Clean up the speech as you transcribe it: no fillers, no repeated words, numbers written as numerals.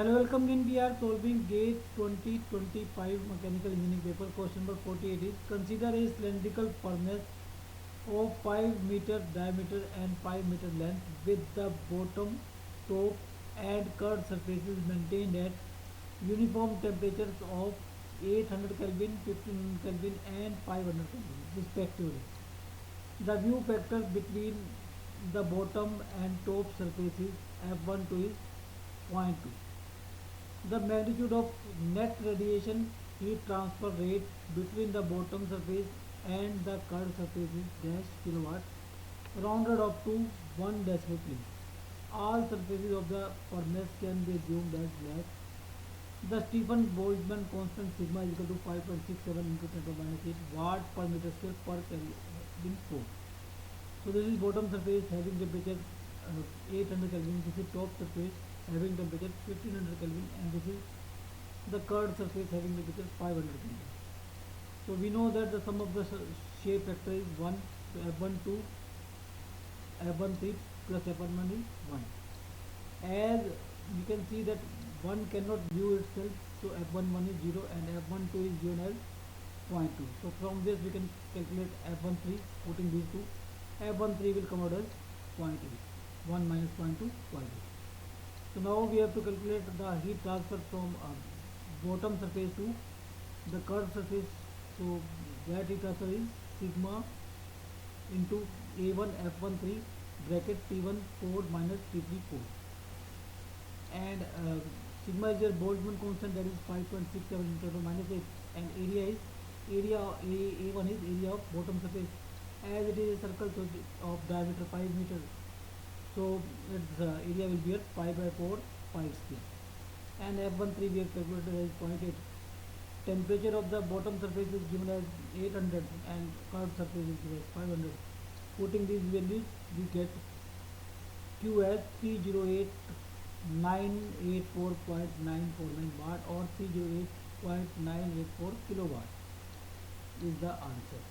Hello, welcome again. We are solving GATE 2025 Mechanical Engineering paper. Question number 48 is consider a cylindrical furnace of 5 meter diameter and 5 meter length with the bottom, top, and curved surfaces maintained at uniform temperatures of 800 Kelvin, 1500 Kelvin, and 500 Kelvin, respectively. The view factor between the bottom and top surfaces F12 is 0.2. The magnitude of net radiation heat transfer rate between the bottom surface and the curved surface is dash kilowatt, rounded up to 1 decimal place. All surfaces of the furnace can be assumed as black. The Stephen Boltzmann constant sigma is equal to 5.67 into 10 to the minus 8 watt per meter square per Kelvin flow. So this is bottom surface having temperature 800 Kelvin. This is top surface having temperature 1500 Kelvin, and this is the curved surface having temperature 500 Kelvin. So we know that the sum of the shape factor is 1. So F12 F13 plus F11 is 1. As we can see that 1 cannot view itself, so F11 is 0 and F12 is given as 0.2. So from this we can calculate F13, putting these two. F13 will come out as 0.8. 1 minus 0.2, 0.8. So now we have to calculate the heat transfer from bottom surface to the curved surface. So that heat transfer is sigma into A1 F13 bracket T1 4 minus T3 4, and sigma is your Boltzmann constant, that is 5.67 into 10 minus 8, and area is A1 is area of bottom surface, as it is a circle of diameter 5 meters. So its area will be at 5 by 4 pi square, and F13 we have calculated as 0.8. Temperature of the bottom surface is given as 800 and curved surface is given as 500. Putting these values we get Q as 308.984.949 watt or 308.984 kilowatt is the answer.